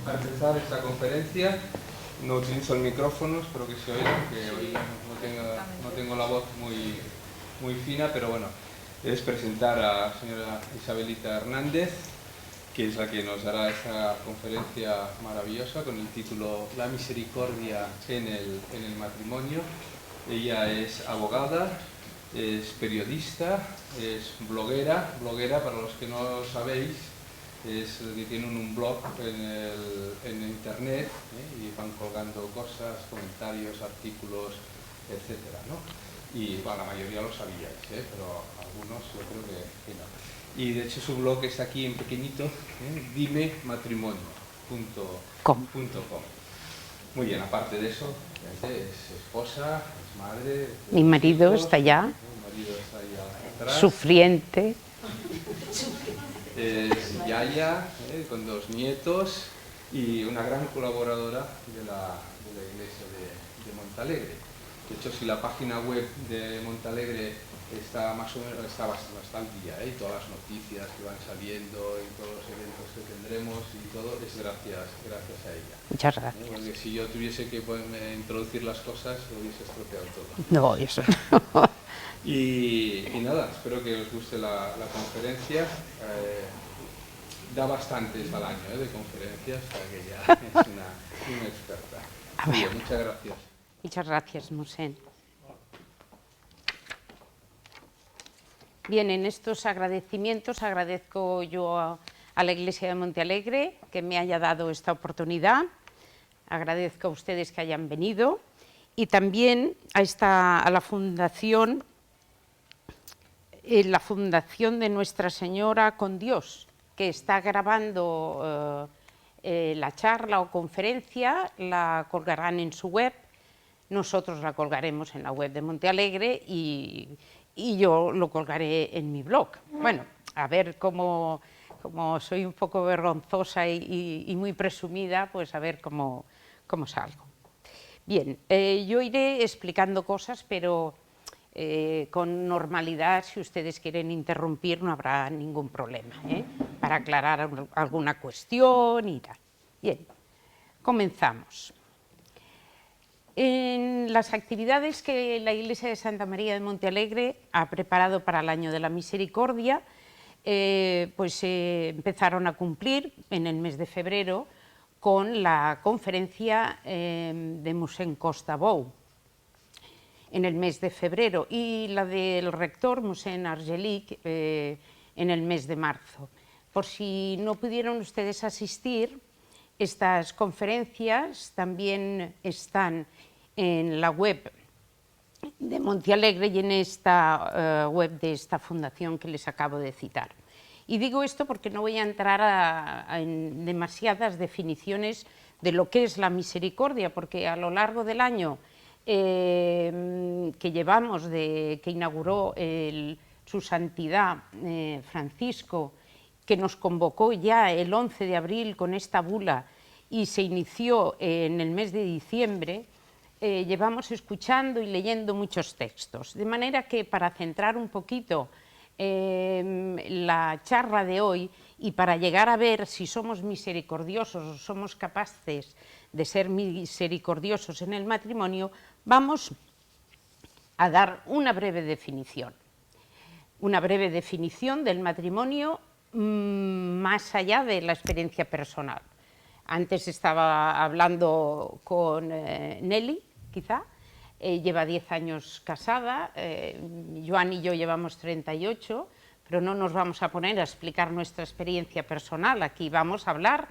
a empezar esta conferencia. No utilizo el micrófono, espero que se oiga, que hoy no tengo la voz muy fina, pero bueno, es presentar a la señora Isabelita Hernández, que es la que nos dará esta conferencia maravillosa con el título La misericordia en el matrimonio. Ella es abogada, es periodista, es bloguera para los que no lo sabéis, es que tienen un blog en internet, y van colgando cosas, comentarios, artículos, etcétera, ¿no? Y bueno, la mayoría lo sabíais, pero algunos yo creo que no. Y de hecho su blog está aquí en pequeñito, dimematrimonio.com. Muy bien, aparte de eso, es esposa, es madre. Mi marido hijos, está allá, atrás. sufriente. Es yaya, con 2 nietos y una gran colaboradora de la iglesia de Montalegre. De hecho, si la página web de Montalegre está más o menos está al día, y todas las noticias que van saliendo y todos los eventos que tendremos y todo es gracias a ella. Muchas gracias. Porque si yo tuviese que introducir las cosas, lo hubiese estropeado todo. No, eso no. Y nada, espero que os guste la conferencia. Da bastantes al año de conferencias, o sea que ya es una experta. Bien, muchas gracias. Muchas gracias, Mosén. Bien, en estos agradecimientos agradezco yo a la Iglesia de Montealegre que me haya dado esta oportunidad. Agradezco a ustedes que hayan venido y también a la Fundación de Nuestra Señora con Dios, que está grabando la charla o conferencia, la colgarán en su web. Nosotros la colgaremos en la web de Montealegre y yo lo colgaré en mi blog. Bueno, a ver como soy un poco vergonzosa y muy presumida, pues a ver cómo salgo. Bien, yo iré explicando cosas, pero con normalidad, si ustedes quieren interrumpir, no habrá ningún problema, para aclarar alguna cuestión y tal. Bien, comenzamos. En las actividades que la Iglesia de Santa María de Montealegre ha preparado para el Año de la Misericordia, empezaron a cumplir en el mes de febrero con la conferencia de Mosén Costa Bou, en el mes de febrero, y la del rector Mosén Argelich en el mes de marzo. Por si no pudieron ustedes asistir, estas conferencias también están en la web de Montealegre y en esta web de esta fundación que les acabo de citar. Y digo esto porque no voy a entrar en demasiadas definiciones de lo que es la misericordia, porque a lo largo del año que llevamos, que inauguró su santidad Francisco, que nos convocó ya el 11 de abril con esta bula y se inició en el mes de diciembre, llevamos escuchando y leyendo muchos textos. De manera que para centrar un poquito la charla de hoy y para llegar a ver si somos misericordiosos o somos capaces de ser misericordiosos en el matrimonio, vamos a dar una breve definición del matrimonio más allá de la experiencia personal. Antes estaba hablando con Nelly, quizá, lleva 10 años casada, Joan y yo llevamos 38, pero no nos vamos a poner a explicar nuestra experiencia personal, aquí vamos a hablar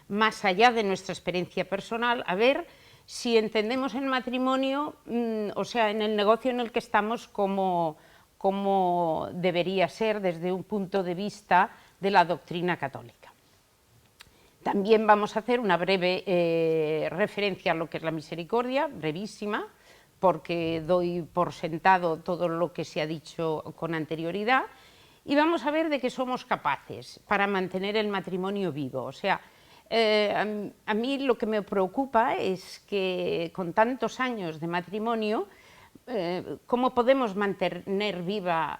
más allá de nuestra experiencia personal, a ver si entendemos el matrimonio, o sea, en el negocio en el que estamos, como debería ser desde un punto de vista de la doctrina católica. También vamos a hacer una breve referencia a lo que es la misericordia, brevísima, porque doy por sentado todo lo que se ha dicho con anterioridad, y vamos a ver de qué somos capaces para mantener el matrimonio vivo. O sea, a mí lo que me preocupa es que con tantos años de matrimonio, ¿cómo podemos mantener viva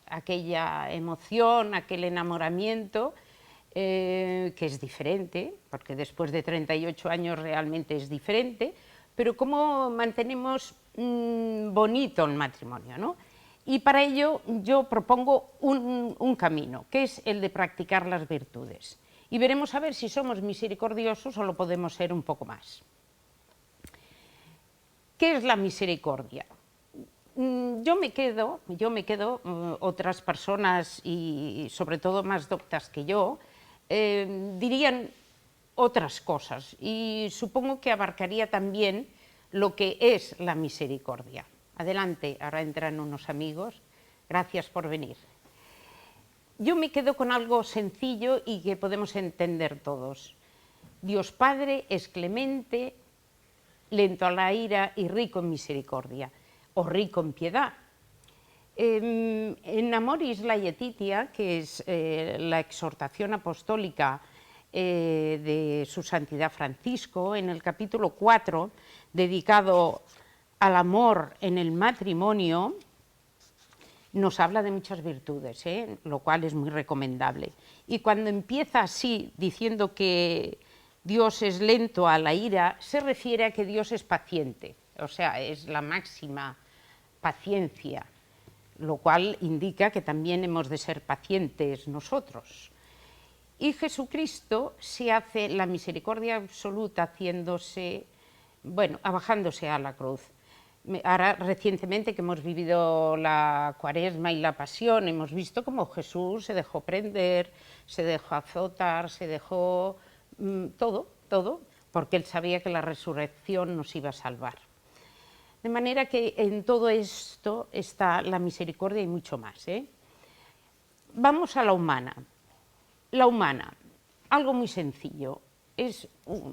aquella emoción, aquel enamoramiento, que es diferente, porque después de 38 años realmente es diferente, pero cómo mantenemos bonito el matrimonio, ¿no? Y para ello yo propongo un camino, que es el de practicar las virtudes. Y veremos a ver si somos misericordiosos o lo podemos ser un poco más. ¿Qué es la misericordia? Yo me quedo, otras personas y sobre todo más doctas que yo, dirían otras cosas y supongo que abarcaría también lo que es la misericordia. Adelante, ahora entran unos amigos. Gracias por venir. Yo me quedo con algo sencillo y que podemos entender todos. Dios Padre es clemente, lento a la ira y rico en misericordia, o rico en piedad. En Amoris Laetitia, que es la exhortación apostólica de su santidad Francisco, en el capítulo 4, dedicado al amor en el matrimonio, nos habla de muchas virtudes, lo cual es muy recomendable. Y cuando empieza así, diciendo que Dios es lento a la ira, se refiere a que Dios es paciente, o sea, es la máxima paciencia, lo cual indica que también hemos de ser pacientes nosotros. Y Jesucristo se hace la misericordia absoluta abajándose a la cruz. Ahora, recientemente que hemos vivido la Cuaresma y la Pasión, hemos visto cómo Jesús se dejó prender, se dejó azotar, se dejó todo, porque él sabía que la resurrección nos iba a salvar. De manera que en todo esto está la misericordia y mucho más. Vamos a la humana. La humana, algo muy sencillo, es,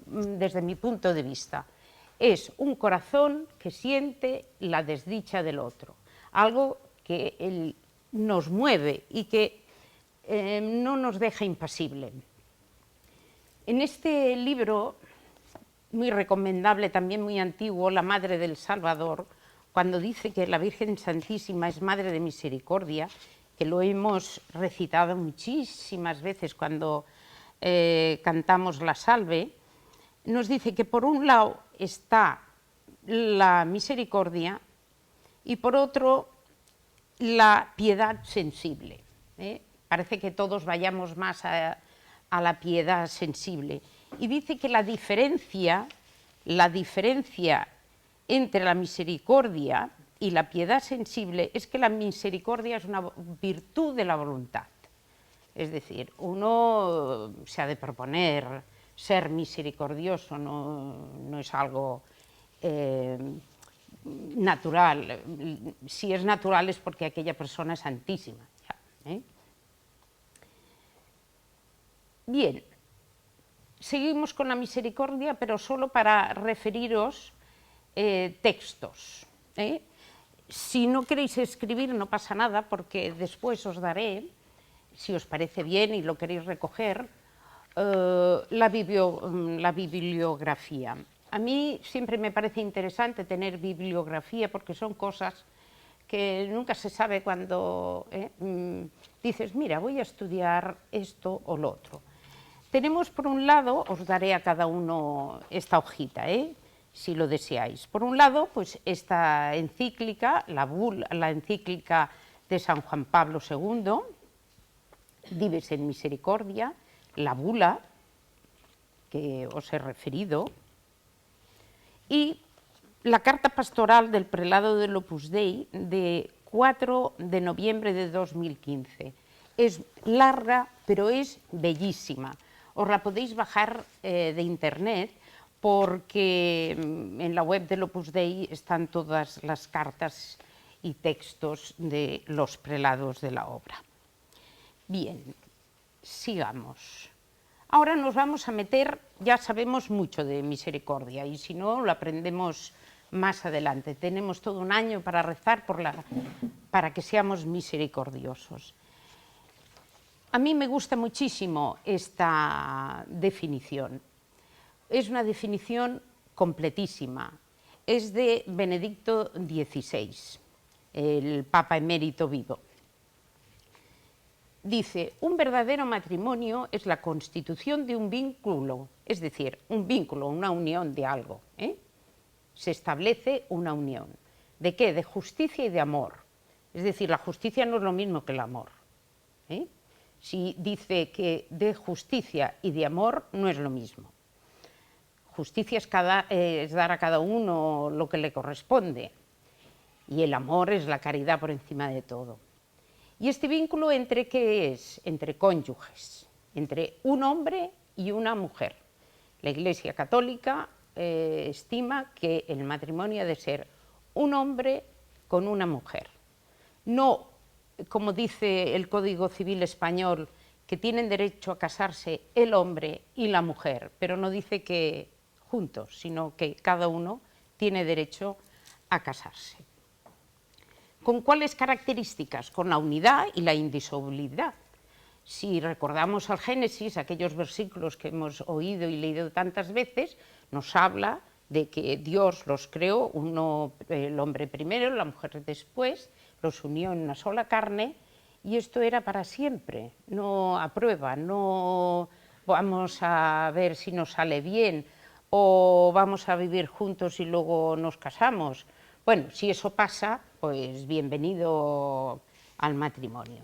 desde mi punto de vista, es un corazón que siente la desdicha del otro, algo que nos mueve y que no nos deja impasible. En este libro, muy recomendable, también muy antiguo, La Madre del Salvador, cuando dice que la Virgen Santísima es Madre de Misericordia, que lo hemos recitado muchísimas veces cuando cantamos la Salve, nos dice que por un lado está la misericordia y por otro la piedad sensible. Parece que todos vayamos más a la piedad sensible. Y dice que la diferencia entre la misericordia y la piedad sensible es que la misericordia es una virtud de la voluntad. Es decir, uno se ha de proponer ser misericordioso, no es algo natural. Si es natural es porque aquella persona es santísima. Bien, seguimos con la misericordia, pero solo para referiros textos. Si no queréis escribir no pasa nada, porque después os daré, si os parece bien y lo queréis recoger, la bibliografía. A mí siempre me parece interesante tener bibliografía porque son cosas que nunca se sabe cuando dices, mira, voy a estudiar esto o lo otro. Tenemos por un lado, os daré a cada uno esta hojita, si lo deseáis. Por un lado, pues esta encíclica, la encíclica de San Juan Pablo II, Dives en Misericordia, la bula, que os he referido, y la carta pastoral del prelado del Opus Dei de 4 de noviembre de 2015. Es larga, pero es bellísima. Os la podéis bajar de internet porque en la web del Opus Dei están todas las cartas y textos de los prelados de la obra. Bien, sigamos. Ahora nos vamos a meter, ya sabemos mucho de misericordia y si no lo aprendemos más adelante. Tenemos todo un año para rezar para que seamos misericordiosos. A mí me gusta muchísimo esta definición. Es una definición completísima. Es de Benedicto XVI, el Papa emérito vivo. dice, un verdadero matrimonio es la constitución de un vínculo, es decir, un vínculo, una unión de algo, se establece una unión. ¿De qué? De justicia y de amor. Es decir, la justicia no es lo mismo que el amor. Si dice que de justicia y de amor, no es lo mismo. Justicia es dar a cada uno lo que le corresponde, y el amor es la caridad por encima de todo. ¿Y este vínculo entre qué es? Entre cónyuges, entre un hombre y una mujer. La Iglesia Católica estima que el matrimonio ha de ser un hombre con una mujer. No, como dice el Código Civil Español, que tienen derecho a casarse el hombre y la mujer, pero no dice que juntos, sino que cada uno tiene derecho a casarse. ¿Con cuáles características? Con la unidad y la indisolubilidad. Si recordamos al Génesis, aquellos versículos que hemos oído y leído tantas veces, nos habla de que Dios los creó, el hombre primero, la mujer después, los unió en una sola carne, y esto era para siempre, no a prueba, no vamos a ver si nos sale bien o vamos a vivir juntos y luego nos casamos. Bueno, si eso pasa, pues bienvenido al matrimonio,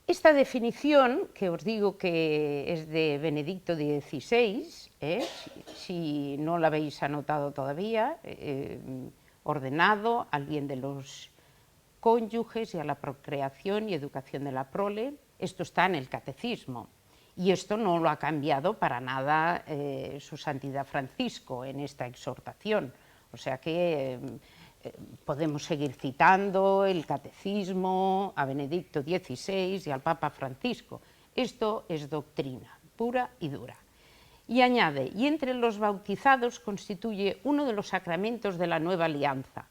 Esta definición, que os digo que es de Benedicto XVI, si no la habéis anotado todavía, ordenado al bien de los cónyuges y a la procreación y educación de la prole, esto está en el Catecismo. Y esto no lo ha cambiado para nada su Santidad Francisco en esta exhortación. O sea que podemos seguir citando el Catecismo, a Benedicto XVI y al Papa Francisco. Esto es doctrina pura y dura. Y añade, y entre los bautizados constituye uno de los sacramentos de la nueva alianza.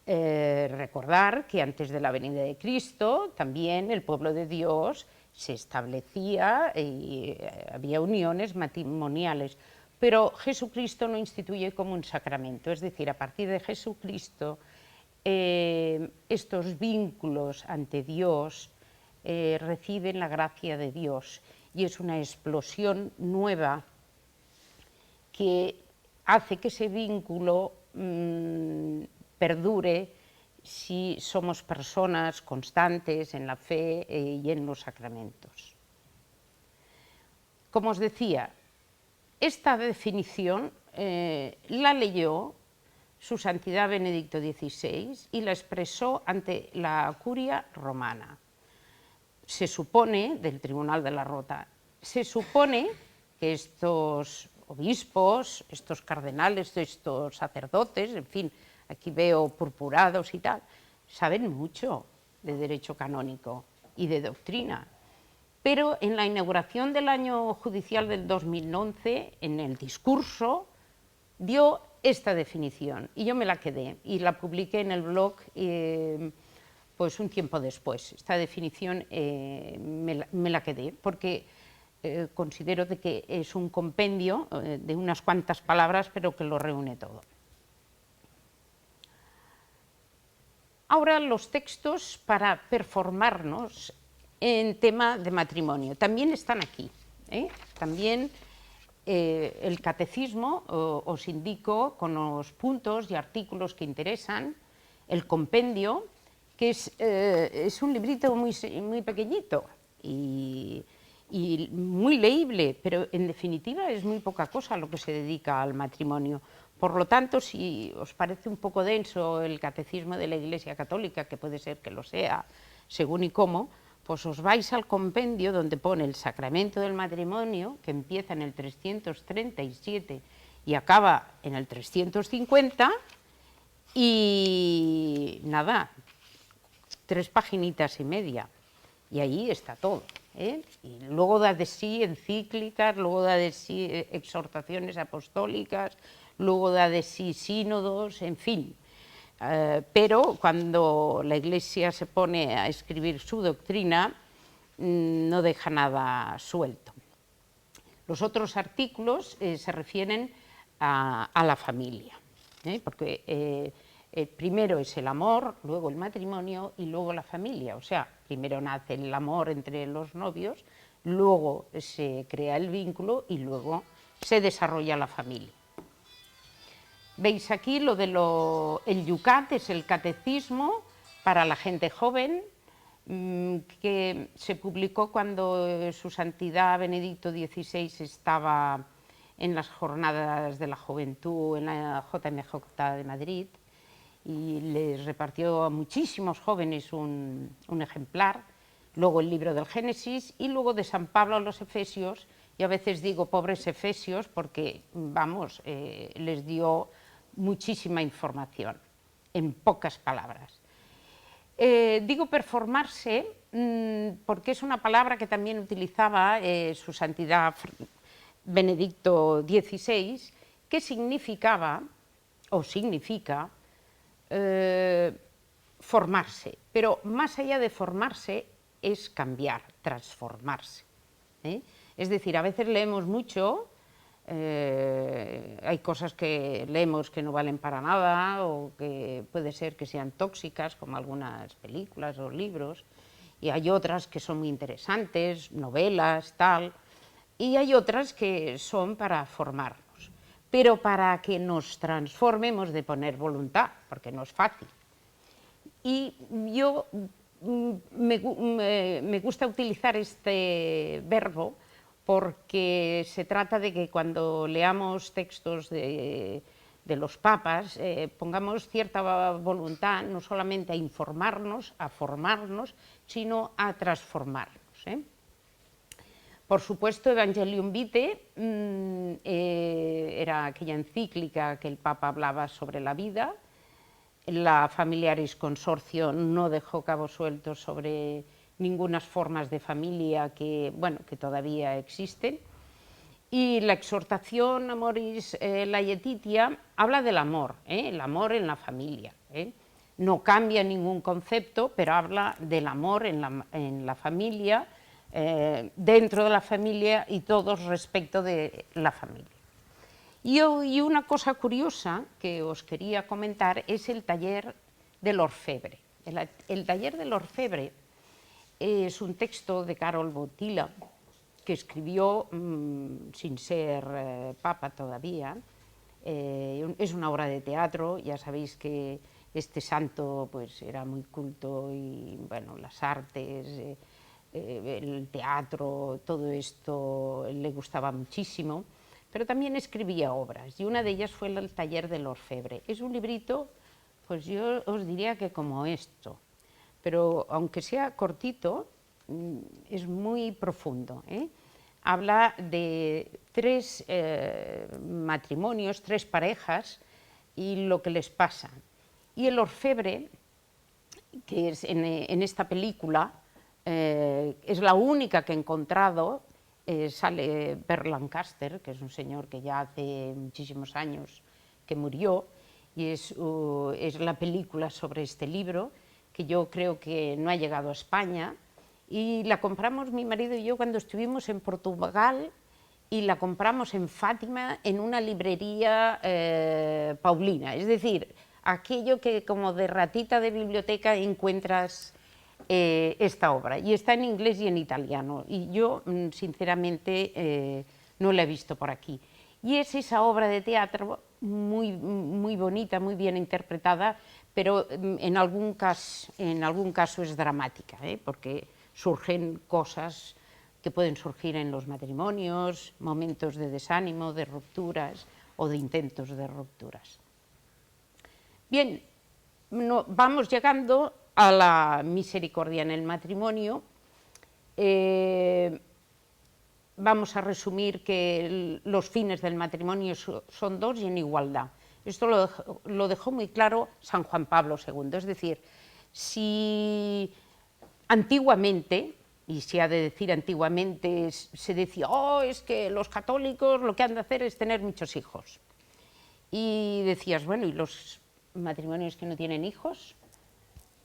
Recordar que antes de la venida de Cristo también el pueblo de Dios se establecía y había uniones matrimoniales, pero Jesucristo no instituye como un sacramento, es decir, a partir de Jesucristo estos vínculos ante Dios reciben la gracia de Dios y es una explosión nueva que hace que ese vínculo perdure si somos personas constantes en la fe y en los sacramentos. Como os decía, esta definición la leyó su Santidad Benedicto XVI y la expresó ante la curia romana. Se supone, del Tribunal de la Rota, se supone que estos obispos, estos cardenales, estos sacerdotes, en fin, aquí veo purpurados y tal, saben mucho de derecho canónico y de doctrina. Pero en la inauguración del año judicial del 2011, en el discurso, dio esta definición y yo me la quedé y la publiqué en el blog pues un tiempo después. Esta definición me la quedé porque considero de que es un compendio de unas cuantas palabras, pero que lo reúne todo. Ahora los textos para performarnos en tema de matrimonio también están aquí. También el catecismo os indico con los puntos y artículos que interesan, el compendio, que es un librito muy pequeñito y muy leíble, pero en definitiva es muy poca cosa lo que se dedica al matrimonio. Por lo tanto, si os parece un poco denso el catecismo de la Iglesia Católica, que puede ser que lo sea, según y cómo, pues os vais al compendio donde pone el sacramento del matrimonio, que empieza en el 337 y acaba en el 350, y nada, 3 paginitas y media, y ahí está todo. Y luego da de sí encíclicas, luego da de sí exhortaciones apostólicas, luego da de sí sínodos, en fin. Pero cuando la Iglesia se pone a escribir su doctrina, no deja nada suelto. Los otros artículos se refieren a la familia, porque Primero es el amor, luego el matrimonio y luego la familia. O sea, primero nace el amor entre los novios, luego se crea el vínculo y luego se desarrolla la familia. Veis aquí el Yucat, es el catecismo para la gente joven, que se publicó cuando Su Santidad Benedicto XVI estaba en las Jornadas de la Juventud en la JMJ de Madrid, y les repartió a muchísimos jóvenes un ejemplar, luego el libro del Génesis y luego de San Pablo a los Efesios, y a veces digo pobres Efesios porque, vamos, les dio muchísima información, en pocas palabras. Digo performarse porque es una palabra que también utilizaba Su Santidad Benedicto XVI, que significaba, o significa, formarse, pero más allá de formarse es cambiar, transformarse. Es decir, a veces leemos mucho, hay cosas que leemos que no valen para nada o que puede ser que sean tóxicas, como algunas películas o libros, y hay otras que son muy interesantes, novelas, tal, y hay otras que son para formarnos. Pero para que nos transformemos de poner voluntad, porque no es fácil. Y yo me gusta utilizar este verbo porque se trata de que cuando leamos textos de los papas pongamos cierta voluntad no solamente a informarnos, a formarnos, sino a transformarnos. Por supuesto, Evangelium Vitae era aquella encíclica que el Papa hablaba sobre la vida. La Familiaris Consortio no dejó cabos sueltos sobre ninguna formas de familia que, bueno, que todavía existen. Y la exhortación Amoris Laetitia habla del amor, el amor en la familia. No cambia ningún concepto, pero habla del amor en la familia, dentro de la familia y todos respecto de la familia. Y una cosa curiosa que os quería comentar es el taller del orfebre. El taller del orfebre es un texto de Karol Wojtyła que escribió sin ser papa todavía. Es una obra de teatro, ya sabéis que este santo pues, era muy culto y bueno, las artes, el teatro, todo esto le gustaba muchísimo, pero también escribía obras y una de ellas fue el taller del orfebre. Es un librito, pues yo os diría que como esto, pero aunque sea cortito, es muy profundo. Habla de 3 matrimonios, 3 parejas y lo que les pasa. Y el orfebre, que es en esta película, es la única que he encontrado, sale Burt Lancaster, que es un señor que ya hace muchísimos años que murió, y es la película sobre este libro, que yo creo que no ha llegado a España, y la compramos mi marido y yo cuando estuvimos en Portugal, y la compramos en Fátima en una librería paulina, es decir, aquello que como de ratita de biblioteca encuentras esta obra, y está en inglés y en italiano, y yo sinceramente no la he visto por aquí. Y es esa obra de teatro muy, muy bonita, muy bien interpretada, pero en algún caso es dramática, porque surgen cosas que pueden surgir en los matrimonios, momentos de desánimo, de rupturas o de intentos de rupturas. Bien, vamos llegando a la misericordia en el matrimonio. Vamos a resumir que los fines del matrimonio son 2 y en igualdad. Esto lo dejó muy claro San Juan Pablo II. Es decir, si antiguamente, y se ha de decir antiguamente, se decía, es que los católicos lo que han de hacer es tener muchos hijos. Y decías, bueno, ¿y los matrimonios que no tienen hijos?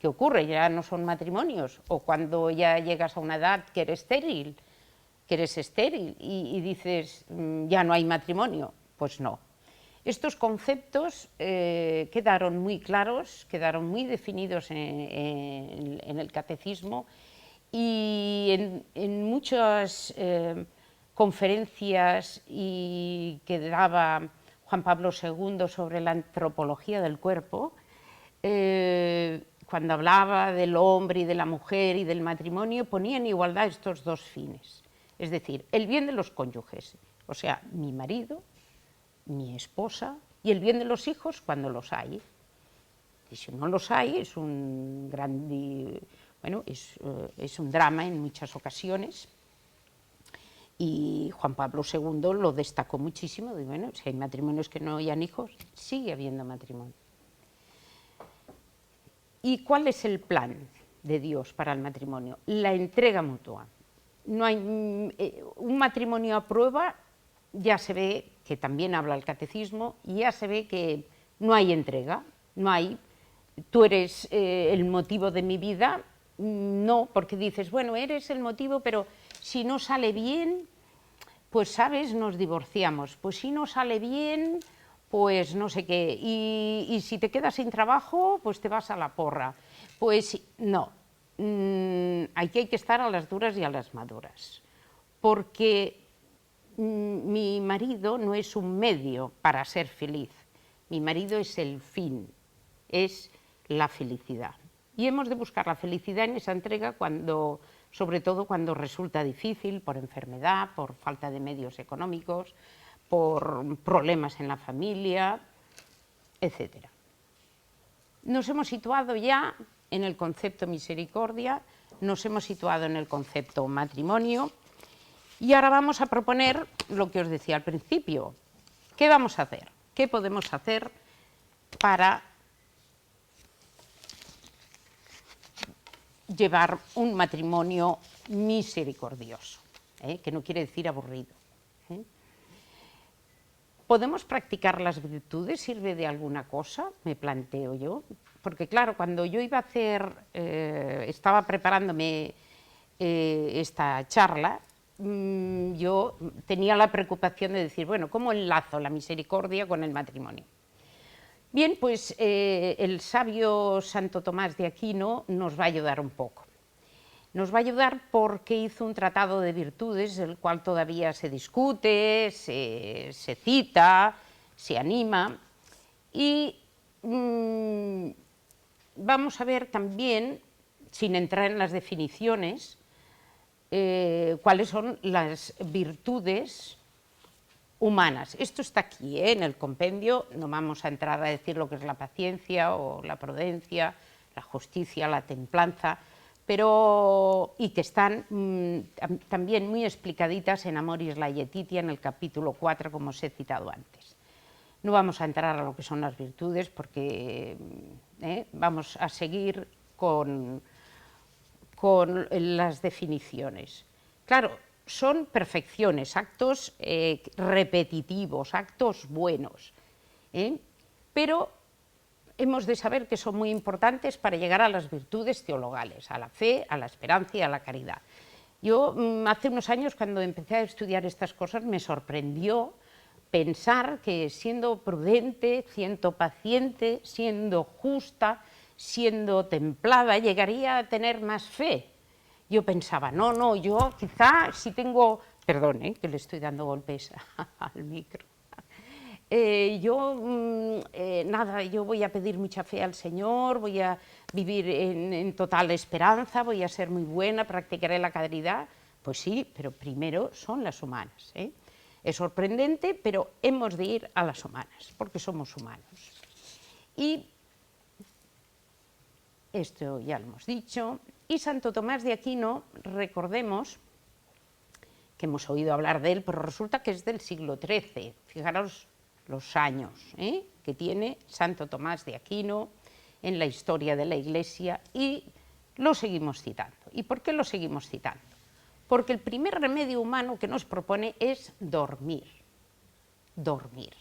¿Qué ocurre? ¿Ya no son matrimonios? O cuando ya llegas a una edad que eres estéril y dices, ya no hay matrimonio. Pues no. Estos conceptos quedaron muy claros, quedaron muy definidos en el catecismo, y en muchas conferencias que daba Juan Pablo II sobre la antropología del cuerpo, cuando hablaba del hombre y de la mujer y del matrimonio, ponía en igualdad estos dos fines. Es decir, el bien de los cónyuges, o sea, mi marido, mi esposa, y el bien de los hijos cuando los hay. Y si no los hay, es un drama en muchas ocasiones. Y Juan Pablo II lo destacó muchísimo. De, bueno, si hay matrimonios que no hayan hijos, sigue habiendo matrimonio. ¿Y cuál es el plan de Dios para el matrimonio? La entrega mutua. No hay, un matrimonio a prueba, ya se ve, que también habla el catecismo, y ya se ve que no hay entrega, no hay, tú eres el motivo de mi vida, no, porque dices, bueno, eres el motivo, pero si no sale bien, pues sabes, nos divorciamos, pues si no sale bien, pues no sé qué, y si te quedas sin trabajo, pues te vas a la porra. Pues no, aquí hay que estar a las duras y a las maduras, porque mi marido no es un medio para ser feliz, mi marido es el fin, es la felicidad. Y hemos de buscar la felicidad en esa entrega sobre todo cuando resulta difícil, por enfermedad, por falta de medios económicos, por problemas en la familia, etc. Nos hemos situado ya en el concepto misericordia, nos hemos situado en el concepto matrimonio, y ahora vamos a proponer lo que os decía al principio. ¿Qué vamos a hacer? ¿Qué podemos hacer para llevar un matrimonio misericordioso? Que no quiere decir aburrido. ¿Podemos practicar las virtudes? ¿Sirve de alguna cosa? Me planteo yo. Porque claro, cuando yo iba a hacer, estaba preparándome esta charla, yo tenía la preocupación de decir, bueno, ¿cómo enlazo la misericordia con el matrimonio? Bien, pues el sabio Santo Tomás de Aquino nos va a ayudar un poco. Nos va a ayudar porque hizo un tratado de virtudes, el cual todavía se discute, se cita, se anima, y vamos a ver también, sin entrar en las definiciones, cuáles son las virtudes humanas. Esto está aquí, en el compendio, no vamos a entrar a decir lo que es la paciencia o la prudencia, la justicia, la templanza, y que están también muy explicaditas en Amoris Laetitia, en el capítulo 4, como os he citado antes. No vamos a entrar a lo que son las virtudes porque vamos a seguir con las definiciones. Claro, son perfecciones, actos repetitivos, actos buenos, pero hemos de saber que son muy importantes para llegar a las virtudes teologales, a la fe, a la esperanza y a la caridad. Yo hace unos años, cuando empecé a estudiar estas cosas, me sorprendió pensar que siendo prudente, siendo paciente, siendo justa, siendo templada, llegaría a tener más fe. Yo pensaba, no, yo quizá si tengo, perdón, que le estoy dando golpes al micro, yo voy a pedir mucha fe al Señor, voy a vivir en total esperanza, voy a ser muy buena, practicaré la caridad. Pues sí, pero primero son las humanas. Es sorprendente, pero hemos de ir a las humanas, porque somos humanos. Y esto ya lo hemos dicho. Y Santo Tomás de Aquino, recordemos que hemos oído hablar de él, pero resulta que es del siglo XIII. Fijaros los años que tiene Santo Tomás de Aquino en la historia de la Iglesia, y lo seguimos citando. ¿Y por qué lo seguimos citando? Porque el primer remedio humano que nos propone es dormir. Dormir.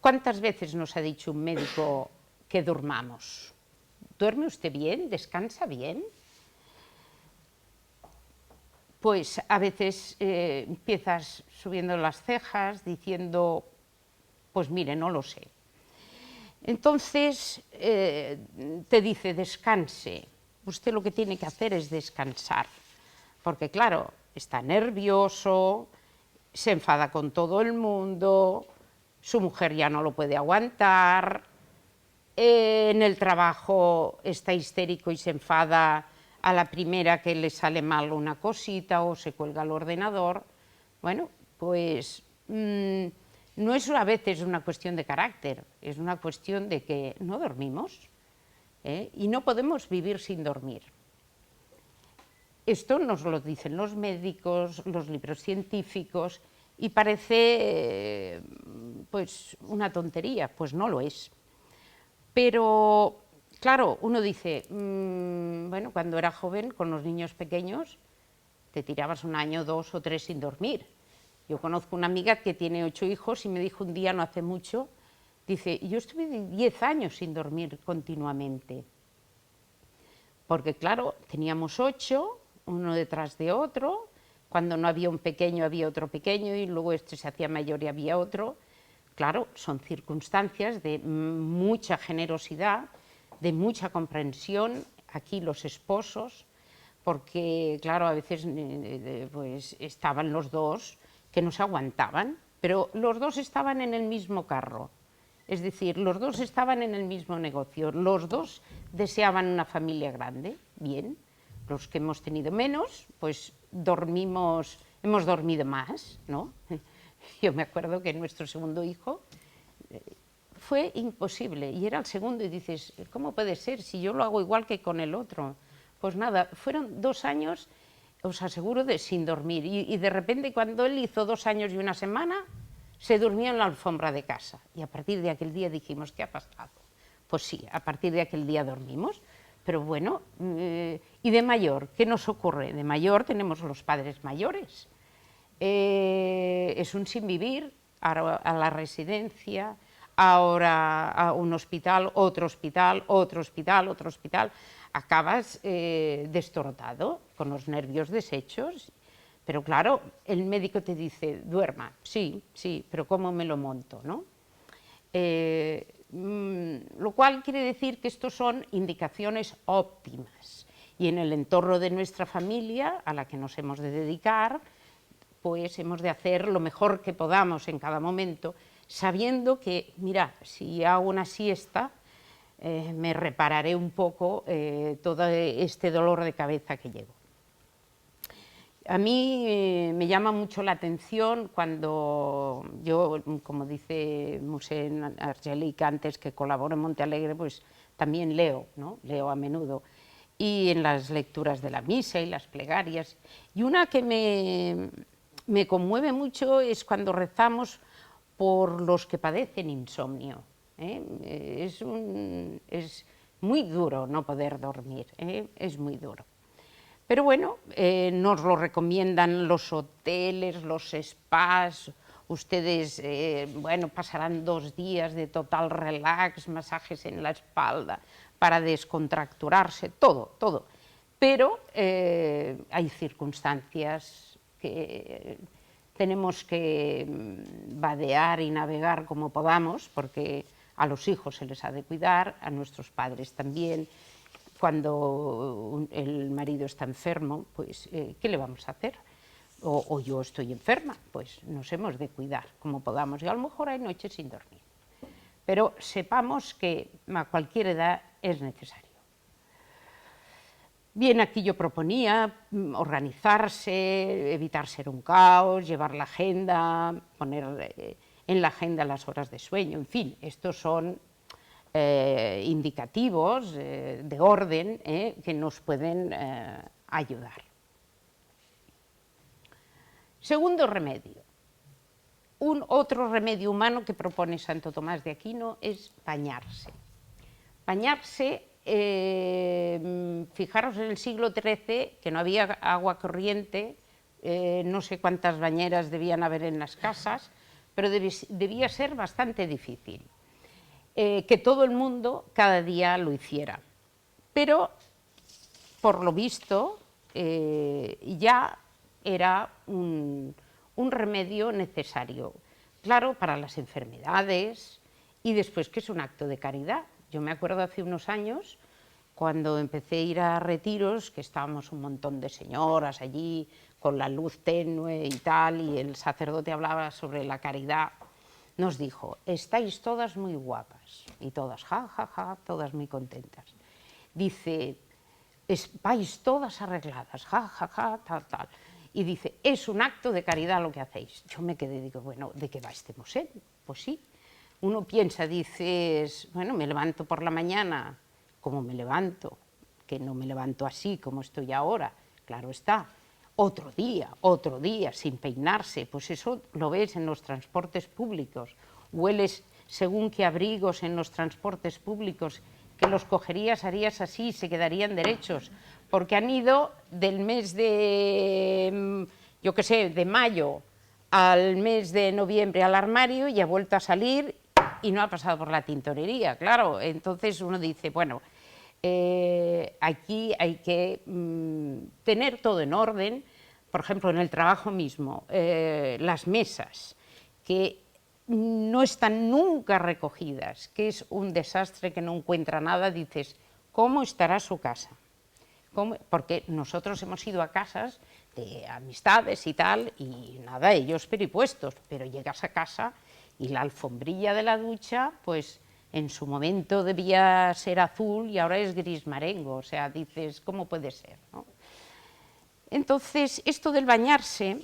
¿Cuántas veces nos ha dicho un médico que durmamos? ¿Duerme usted bien? ¿Descansa bien? Pues a veces empiezas subiendo las cejas, diciendo, Pues mire, no lo sé. Entonces te dice, descanse. Usted lo que tiene que hacer es descansar, porque claro, está nervioso, se enfada con todo el mundo, su mujer ya no lo puede aguantar, en el trabajo está histérico y se enfada a la primera que le sale mal una cosita o se cuelga el ordenador. Bueno, pues no es a veces una cuestión de carácter, es una cuestión de que no dormimos, y no podemos vivir sin dormir. Esto nos lo dicen los médicos, los libros científicos, y parece pues una tontería, pues no lo es. Pero claro, uno dice, bueno, cuando era joven con los niños pequeños te tirabas 1 año, 2 o 3 sin dormir. Yo conozco una amiga que tiene 8 hijos y me dijo un día, no hace mucho, dice, yo estuve 10 años sin dormir continuamente. Porque claro, teníamos 8, uno detrás de otro, cuando no había un pequeño había otro pequeño y luego este se hacía mayor y había otro. Claro, son circunstancias de mucha generosidad, de mucha comprensión, aquí los esposos, porque claro, a veces pues estaban los dos que no se aguantaban, pero los dos estaban en el mismo carro, es decir, los dos estaban en el mismo negocio, los dos deseaban una familia grande, bien, los que hemos tenido menos, pues hemos dormido más, ¿no? Yo me acuerdo que nuestro segundo hijo fue imposible y era el segundo y dices, ¿cómo puede ser si yo lo hago igual que con el otro? Pues nada, fueron 2 años, os aseguro, sin dormir y de repente cuando él hizo 2 años y 1 semana, se durmió en la alfombra de casa y a partir de aquel día dijimos, ¿qué ha pasado? Pues sí, a partir de aquel día dormimos, pero bueno, y de mayor, ¿qué nos ocurre? De mayor tenemos los padres mayores. Es un sinvivir, a la residencia, ahora a un hospital, otro hospital, otro hospital, otro hospital. Acabas destortado, con los nervios deshechos, pero claro, el médico te dice, duerma, sí, sí, pero ¿cómo me lo monto, no? Lo cual quiere decir que estos son indicaciones óptimas y en el entorno de nuestra familia, a la que nos hemos de dedicar, pues hemos de hacer lo mejor que podamos en cada momento, sabiendo que, mira, si hago una siesta, me repararé un poco todo este dolor de cabeza que llevo. A mí me llama mucho la atención cuando yo, como dice Mossèn Argelic antes, que colaboro en Montealegre, pues también leo, ¿no? Leo a menudo. Y en las lecturas de la misa y las plegarias. Y una que me conmueve mucho es cuando rezamos por los que padecen insomnio. Es muy duro no poder dormir, es muy duro. Pero bueno, nos lo recomiendan los hoteles, los spas, ustedes bueno, pasarán 2 días de total relax, masajes en la espalda para descontracturarse, todo, todo. Pero hay circunstancias que tenemos que vadear y navegar como podamos, porque a los hijos se les ha de cuidar, a nuestros padres también. Cuando el marido está enfermo, pues ¿qué le vamos a hacer? O yo estoy enferma, pues nos hemos de cuidar como podamos y a lo mejor hay noches sin dormir. Pero sepamos que a cualquier edad es necesario. Bien, aquí yo proponía organizarse, evitar ser un caos, llevar la agenda, poner en la agenda las horas de sueño, en fin, estos son indicativos de orden que nos pueden ayudar. Segundo remedio. Otro remedio humano que propone Santo Tomás de Aquino es bañarse. Bañarse, fijaros en el siglo XIII, que no había agua corriente, no sé cuántas bañeras debían haber en las casas, pero debía ser bastante difícil. Que todo el mundo cada día lo hiciera. Pero, por lo visto, ya era un remedio necesario, claro, para las enfermedades, y después que es un acto de caridad. Yo me acuerdo hace unos años, cuando empecé a ir a retiros, que estábamos un montón de señoras allí, con la luz tenue y tal, y el sacerdote hablaba sobre la caridad, nos dijo, estáis todas muy guapas, y todas, ja, ja, ja, todas muy contentas. Dice, vais todas arregladas, ja, ja, ja, tal, tal. Y dice, es un acto de caridad lo que hacéis. Yo me quedé, digo, bueno, ¿de qué va este mosén? Pues sí. Uno piensa, dices, bueno, me levanto por la mañana, como me levanto, que no me levanto así como estoy ahora, claro está. Otro día, sin peinarse, pues eso lo ves en los transportes públicos. Hueles según qué abrigos en los transportes públicos, que los cogerías, harías así y se quedarían derechos, porque han ido del mes de, yo qué sé, de mayo al mes de noviembre al armario y ha vuelto a salir y no ha pasado por la tintorería, claro. Entonces uno dice, bueno, aquí hay que tener todo en orden. Por ejemplo, en el trabajo mismo, las mesas, que no están nunca recogidas, que es un desastre, que no encuentra nada, dices, ¿cómo estará su casa? Porque nosotros hemos ido a casas de amistades y tal, y nada, ellos peripuestos, pero llegas a casa y la alfombrilla de la ducha, pues en su momento debía ser azul y ahora es gris marengo, o sea, dices, ¿cómo puede ser, no? Entonces, esto del bañarse,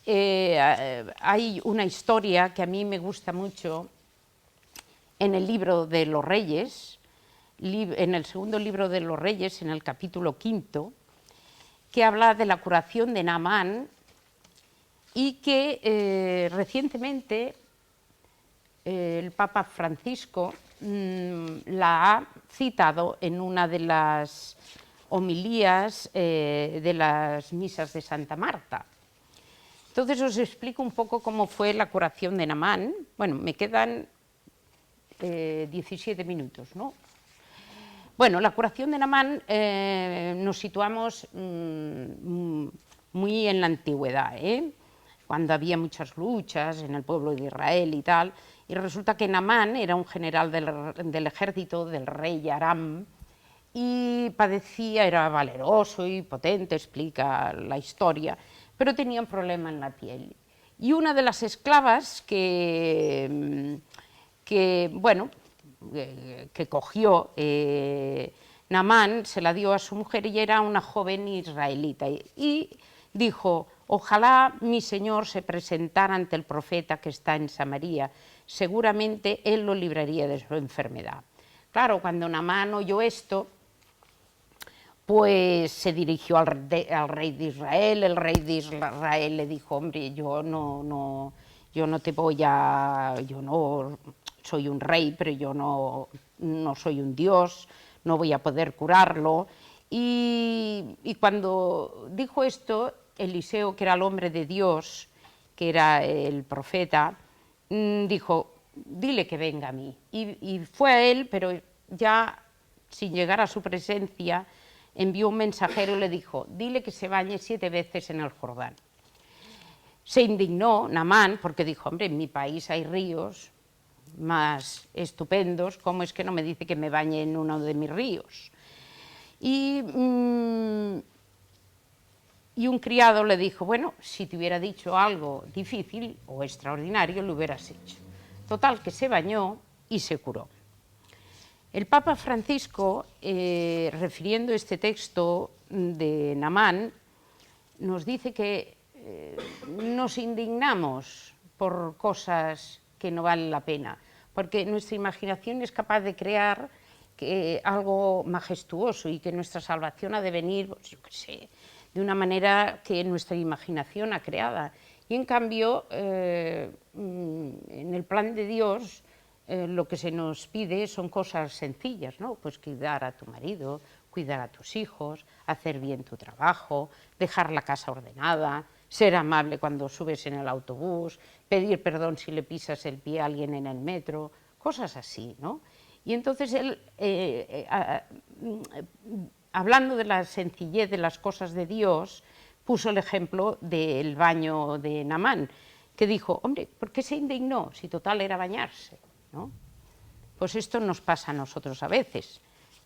hay una historia que a mí me gusta mucho en el libro de los Reyes, en el segundo libro de los Reyes, en el capítulo 5, que habla de la curación de Naamán y que recientemente el Papa Francisco la ha citado en una de las homilías de las misas de Santa Marta. Entonces os explico un poco cómo fue la curación de Naamán. Bueno, me quedan 17 minutos, ¿no? Bueno, la curación de Naamán nos situamos muy en la antigüedad, cuando había muchas luchas en el pueblo de Israel y tal, y resulta que Naamán era un general del ejército del rey Aram, y padecía, era valeroso y potente, explica la historia, pero tenía un problema en la piel. Y una de las esclavas que cogió Naamán, se la dio a su mujer y era una joven israelita. Y dijo, ojalá mi señor se presentara ante el profeta que está en Samaria, seguramente él lo libraría de su enfermedad. Claro, cuando Naamán oyó esto, pues se dirigió al rey de Israel. El rey de Israel le dijo, hombre, yo no te voy a... yo no soy un rey, pero yo no soy un dios, no voy a poder curarlo. Y cuando dijo esto, Eliseo, que era el hombre de Dios, que era el profeta, dijo, dile que venga a mí. Y fue a él, pero ya sin llegar a su presencia, envió un mensajero y le dijo, dile que se bañe 7 veces en el Jordán. Se indignó Naamán porque dijo, hombre, en mi país hay ríos más estupendos, ¿cómo es que no me dice que me bañe en uno de mis ríos? Y un criado le dijo, bueno, si te hubiera dicho algo difícil o extraordinario, lo hubieras hecho. Total, que se bañó y se curó. El Papa Francisco, refiriendo este texto de Naamán, nos dice que nos indignamos por cosas que no valen la pena, porque nuestra imaginación es capaz de crear algo majestuoso y que nuestra salvación ha de venir, pues, yo qué sé, de una manera que nuestra imaginación ha creado. Y en cambio, en el plan de Dios, lo que se nos pide son cosas sencillas, ¿no? Pues cuidar a tu marido, cuidar a tus hijos, hacer bien tu trabajo, dejar la casa ordenada, ser amable cuando subes en el autobús, pedir perdón si le pisas el pie a alguien en el metro, cosas así, ¿no? Y entonces él, hablando de la sencillez de las cosas de Dios, puso el ejemplo del baño de Naamán. que dijo, hombre, ¿por qué se indignó si total era bañarse? ¿No? Pues esto nos pasa a nosotros a veces,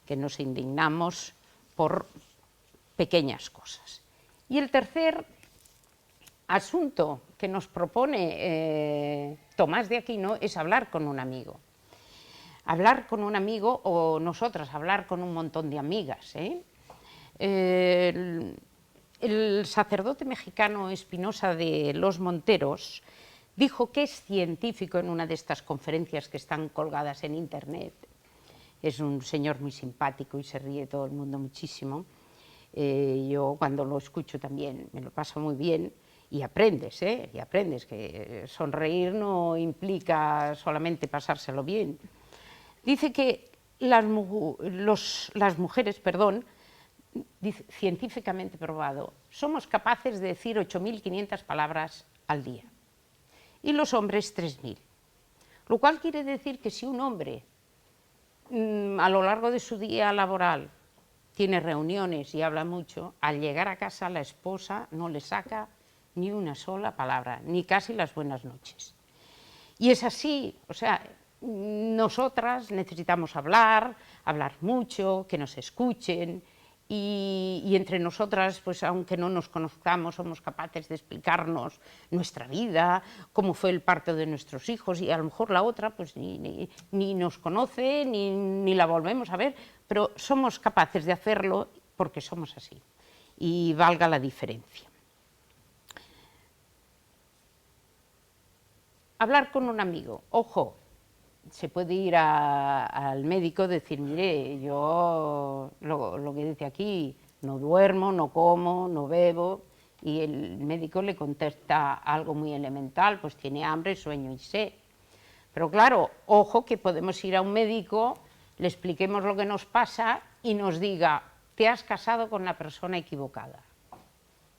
que nos indignamos por pequeñas cosas. Y el tercer asunto que nos propone Tomás de Aquino es hablar con un amigo. Hablar con un amigo, o nosotras hablar con un montón de amigas. El sacerdote mexicano Espinosa de los Monteros dijo que es científico en una de estas conferencias que están colgadas en internet. Es un señor muy simpático y se ríe todo el mundo muchísimo. Yo cuando lo escucho también me lo paso muy bien y aprendes, y aprendes que sonreír no implica solamente pasárselo bien. Dice que las mujeres, dice, científicamente probado, somos capaces de decir 8.500 palabras al día y los hombres 3.000. Lo cual quiere decir que si un hombre a lo largo de su día laboral tiene reuniones y habla mucho, al llegar a casa la esposa no le saca ni una sola palabra, ni casi las buenas noches. Y es así, o sea, nosotras necesitamos hablar mucho, que nos escuchen, y entre nosotras, pues aunque no nos conozcamos, somos capaces de explicarnos nuestra vida, cómo fue el parto de nuestros hijos, y a lo mejor la otra pues ni nos conoce, ni la volvemos a ver, pero somos capaces de hacerlo porque somos así, y valga la diferencia. Hablar con un amigo, ojo, se puede ir al médico y decir, mire, yo lo que dice aquí, no duermo, no como, no bebo, y el médico le contesta algo muy elemental, pues tiene hambre, sueño y sed. Pero claro, ojo que podemos ir a un médico, le expliquemos lo que nos pasa y nos diga, te has casado con la persona equivocada.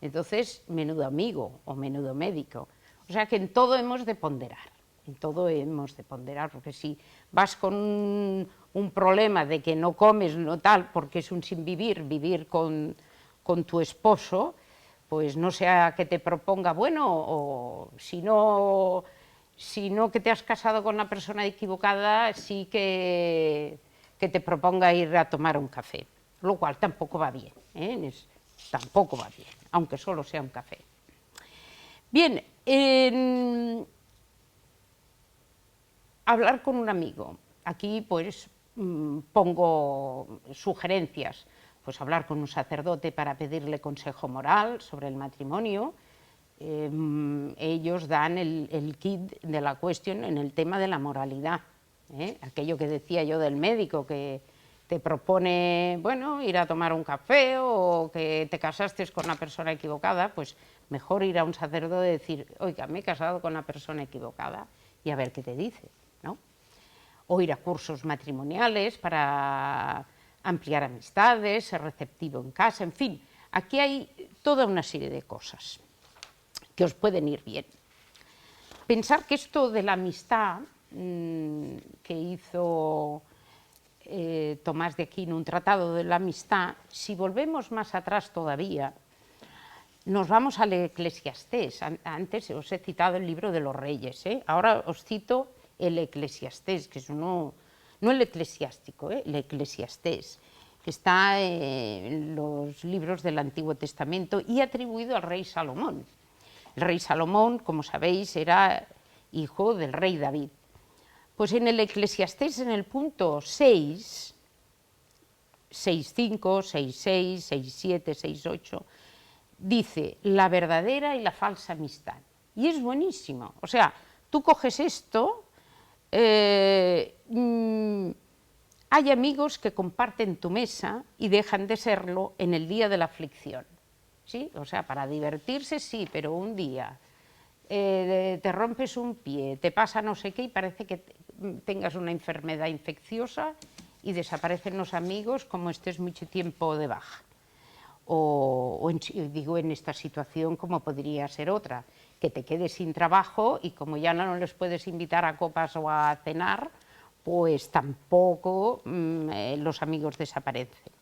Entonces, menudo amigo o menudo médico. O sea que en todo hemos de ponderar. En todo hemos de ponderar, porque si vas con un problema de que no comes, no tal, porque es un sinvivir, vivir con tu esposo, pues no sea que te proponga, bueno, o si no que te has casado con la persona equivocada, sí que te proponga ir a tomar un café, lo cual tampoco va bien, tampoco va bien, aunque solo sea un café. Bien, hablar con un amigo. Aquí pues pongo sugerencias, pues hablar con un sacerdote para pedirle consejo moral sobre el matrimonio. Ellos dan el kit de la cuestión en el tema de la moralidad. Aquello que decía yo del médico que te propone, bueno, ir a tomar un café o que te casaste con una persona equivocada, pues mejor ir a un sacerdote y decir, oiga, me he casado con una persona equivocada y a ver qué te dice, ¿no? O ir a cursos matrimoniales para ampliar amistades, ser receptivo en casa, en fin, aquí hay toda una serie de cosas que os pueden ir bien. Pensar que esto de la amistad que hizo Tomás de Aquino, un tratado de la amistad, si volvemos más atrás todavía, nos vamos al Eclesiastés. Antes os he citado el libro de los Reyes, ahora os cito el Eclesiastés, que es uno, no el eclesiástico, el Eclesiastés, que está en los libros del Antiguo Testamento y atribuido al rey Salomón. El rey Salomón, como sabéis, era hijo del rey David. Pues en el Eclesiastés, en el punto 6, 6.5, 6.6, 6.7, 6.8, dice la verdadera y la falsa amistad. Y es buenísimo. O sea, tú coges esto, hay amigos que comparten tu mesa y dejan de serlo en el día de la aflicción. ¿Sí? O sea, para divertirse sí, pero un día te rompes un pie, te pasa no sé qué y parece que tengas una enfermedad infecciosa y desaparecen los amigos como estés mucho tiempo de baja. O digo, en esta situación como podría ser otra, que te quedes sin trabajo y como ya no les puedes invitar a copas o a cenar, pues tampoco los amigos desaparecen.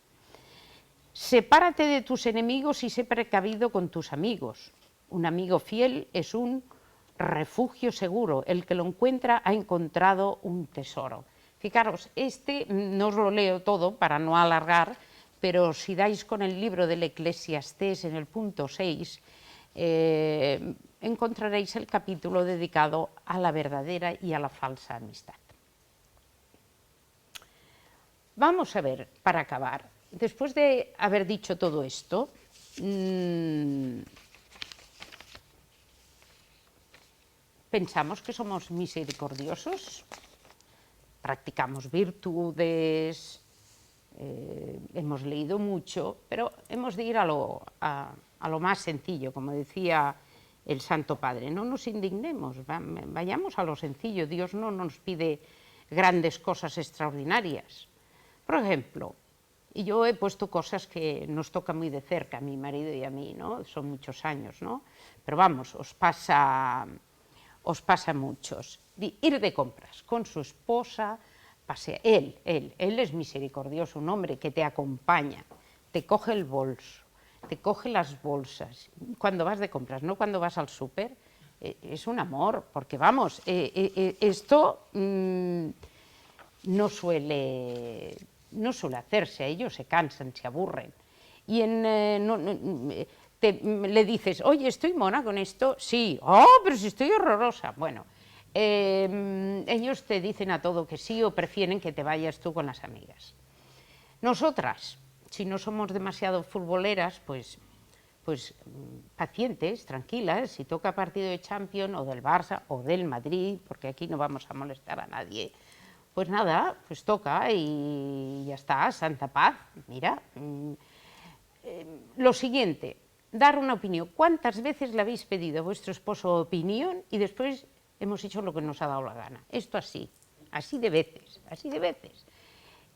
Sepárate de tus enemigos y sé precavido con tus amigos. Un amigo fiel es un refugio seguro. El que lo encuentra ha encontrado un tesoro. Fijaros, no os lo leo todo para no alargar, pero si dais con el libro del Eclesiastés en el punto 6, encontraréis el capítulo dedicado a la verdadera y a la falsa amistad. Vamos a ver, para acabar, después de haber dicho todo esto, pensamos que somos misericordiosos, practicamos virtudes, hemos leído mucho, pero hemos de ir a lo más sencillo, como decía el Santo Padre. No nos indignemos, vayamos a lo sencillo. Dios no nos pide grandes cosas extraordinarias. Por ejemplo, y yo he puesto cosas que nos tocan muy de cerca, a mi marido y a mí, ¿no? Son muchos años, ¿no? Pero vamos, os pasa a muchos. Ir de compras con su esposa, pasea. Él es misericordioso, un hombre que te acompaña, te coge el bolso, te coge las bolsas. Cuando vas de compras, no cuando vas al súper, es un amor, porque vamos, esto no suele hacerse, ellos se cansan, se aburren. Y le dices, oye, ¿estoy mona con esto? Sí. Oh, pero si estoy horrorosa. Bueno, ellos te dicen a todo que sí o prefieren que te vayas tú con las amigas. Nosotras, si no somos demasiado futboleras, pues pacientes, tranquilas, si toca partido de Champions o del Barça o del Madrid, porque aquí no vamos a molestar a nadie, pues nada, pues toca y ya está, santa paz. Mira, lo siguiente, dar una opinión. ¿Cuántas veces le habéis pedido a vuestro esposo opinión y después hemos hecho lo que nos ha dado la gana? Esto así de veces, así de veces.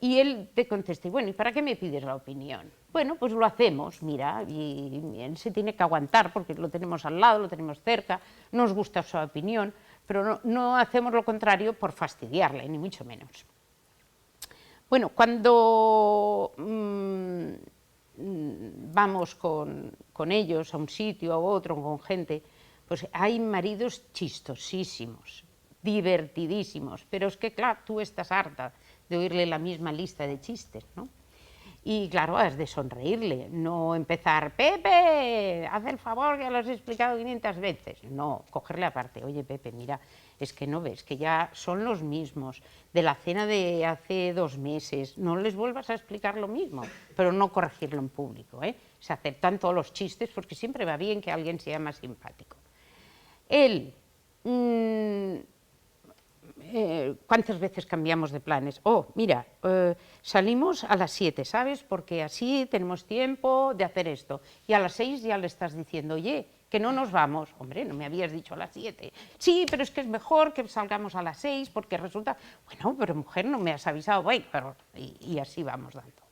Y él te contesta, bueno, ¿y para qué me pides la opinión? Bueno, pues lo hacemos, mira, y él se tiene que aguantar porque lo tenemos al lado, lo tenemos cerca, nos gusta su opinión, pero no hacemos lo contrario por fastidiarle, ni mucho menos. Bueno, cuando vamos con ellos a un sitio, a otro, con gente, pues hay maridos chistosísimos, divertidísimos, pero es que, claro, tú estás harta de oírle la misma lista de chistes, ¿no? Y claro, has de sonreírle, no empezar, Pepe, haz el favor, ya lo has explicado 500 veces. No, cogerle aparte, oye Pepe, mira, es que no ves que ya son los mismos, de la cena de hace 2 meses, no les vuelvas a explicar lo mismo, pero no corregirlo en público, ¿eh? Se aceptan todos los chistes porque siempre va bien que alguien sea más simpático. Él, ¿cuántas veces cambiamos de planes? Oh, mira, salimos a las 7, ¿sabes? Porque así tenemos tiempo de hacer esto. Y a las 6 ya le estás diciendo, oye, que no nos vamos. Hombre, no me habías dicho a las 7. Sí, pero es que es mejor que salgamos a las 6 porque resulta... Bueno, pero mujer, no me has avisado. Bueno, pero... Y así vamos dando.